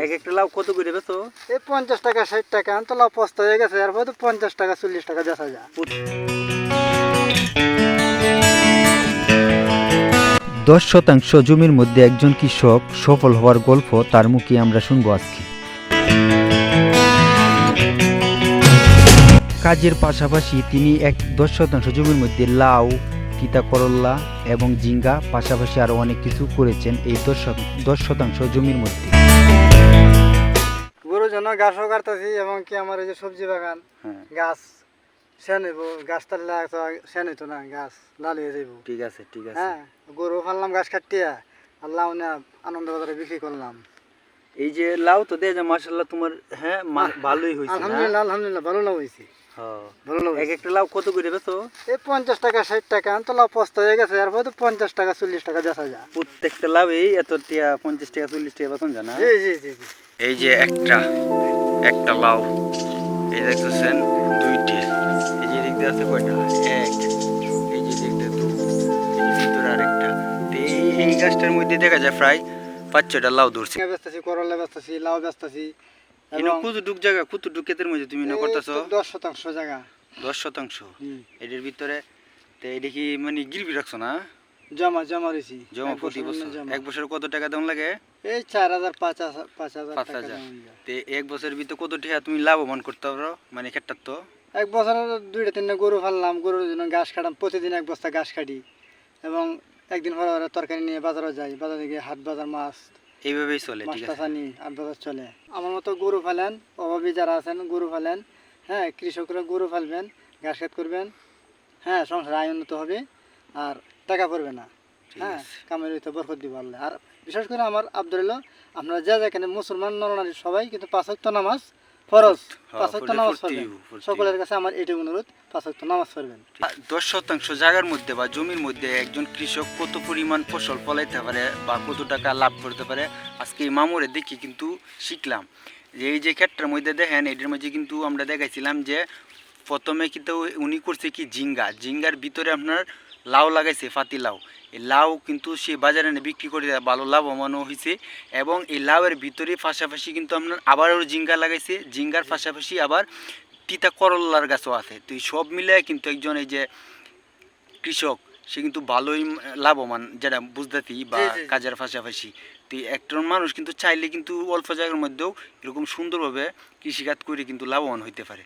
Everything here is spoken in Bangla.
এক একটা লাউ কত করে বেচো? এই 50 টাকা 60 টাকা তো লাউ পস্তা হয়ে গেছে, এরপর তো 50 টাকা 40 টাকা বেচা যায়। 10% জমির মধ্যে একজন কৃষক সফল হওয়ার গল্প তার মুখে আমরা শুনবো আজকে। কাজের পাশাপাশি তিনি 10% জমির মধ্যে লাউ, তিতা করল্লা এবং ঝিঙ্গা পাশাপাশি আরো অনেক কিছু করেছেন এই 10% জমির মধ্যে। গরুর জন্য ঘাসও কাটতেছি এবং কি আমার এই যে সবজি বাগান গাছ সেন হইব, গাছ তাহলে সেন হইতো না, গাছ লাল হয়ে যাইব। ঠিক আছে ঠিক আছে। হ্যাঁ, গরু ফাললাম ঘাস কাটিয়া, আর লাউ না আনন্দ বাজারে বিক্রি করলাম। এই যে লাউ তো দেয় যে মাশাআল্লাহ তোমার, হ্যাঁ ভালোই হইছে না? আলহামদুলিল্লাহ আলহামদুলিল্লাহ ভালো লাভ হয়েছে। হ্যাঁ, ভালো লাভ এক একটা লাউ কত করে বেচো? এই 50 টাকা 60 টাকা তো লাভ পস্তা হয়ে গেছে, এরপর তো 50 টাকা 40 টাকা বেচা যায়। প্রত্যেকটা লাউই এত টিয়া 50 টাকা 40 টাকা বেতন জানা? জি জি জি জি। এই যে একটা লাউ, এই দেখতেছেন দুইটি, এই যে দেখতে আছে কয়টা, এক, এই যে দেখতে দুই, এই যে ভিতরে আরেকটা। তো এই গাছটার মধ্যে দেখা যায় প্রায় 5-6টা লাউ ধরছে। বেচতেছি, করলা বেচতেছি, লাউ বেচতেছি। কতটুক জায়গা, কতটুক ক্ষেতের মধ্যে তুমি না করতেছো? 10% জায়গা। 10%? এটার ভিতরে তো এটা কি মানে গিরবি রাখছো না? জমা রয়েছি। জমা প্রতি বছর? এক বছর কত টাকা দাম লাগে? এই 4000 5000 টাকা। 5000। তো এক বছরের ভিতরে কত টাকা তুমি লাভবান করতে পারো মানে ক্ষেতটা তো? এক বছরে 2-3টা গরু ফাললাম, গরুর জন্য ঘাস কাটাম, প্রতিদিন এক বস্তা ঘাস কাটি এবং একদিন পরে তরকারি নিয়ে বাজারে যাই, বাজারে গিয়ে হাট বাজার মাছ এইভাবেই চলে। ঠিক আছে, আনি হাট বাজার চলে। আমার মতো গরু ফালেন, অভাবী যারা আছেন গরু ফালেন, হ্যাঁ কৃষকরা গরু ফালবেন, ঘাস খেত করবেন, হ্যাঁ সংসার আয় উন্নত হবে আর টাকা পড়বে না। হ্যাঁ, কামের হইতে বরকত দিব আল্লাহ। আর বিশেষ করে আমার আব্দুল হলো, আপনারা যা যেখানে মুসলমান নরনারী সবাই কিন্তু 5 ওয়াক্ত নামাজ ফরজ, 5 ওয়াক্ত নামাজ পড়বেন। সকলের কাছে আমার এটাই অনুরোধ, 5 ওয়াক্ত নামাজ পড়বেন। 10% জায়গার মধ্যে বা জমির মধ্যে একজন কৃষক কত পরিমাণ ফসল ফলাইতে পারে বা কত টাকা লাভ করতে পারে আজকে এই মামুরে দেখি কিন্তু শিখলাম। যে এই যে ক্ষেতটার মধ্যে দেখেন, এটার মধ্যে কিন্তু আমরা দেখাইছিলাম যে প্রথমে কিন্তু উনি করছে কি ঝিঙ্গার ভিতরে আপনার লাউ লাগাইছে, পাতি লাউ। এই লাউ কিন্তু সে বাজারে এনে বিক্রি করে ভালো লাভবানও হয়েছে এবং এই লাউয়ের ভিতরে পাশাপাশি কিন্তু আপনার আবারও ঝিঙ্গা লাগাইছে, ঝিঙ্গার পাশাপাশি আবার তিতা করল্লার গাছও আছে। তো এই সব মিলে কিন্তু একজন এই যে কৃষক সে কিন্তু ভালোই লাভবান, যেটা বুঝতেছি বা কাজের পাশাপাশি। তো একজন মানুষ কিন্তু চাইলে কিন্তু অল্প জায়গার মধ্যেও এরকম সুন্দরভাবে কৃষিকাজ করে কিন্তু লাভবান হইতে পারে।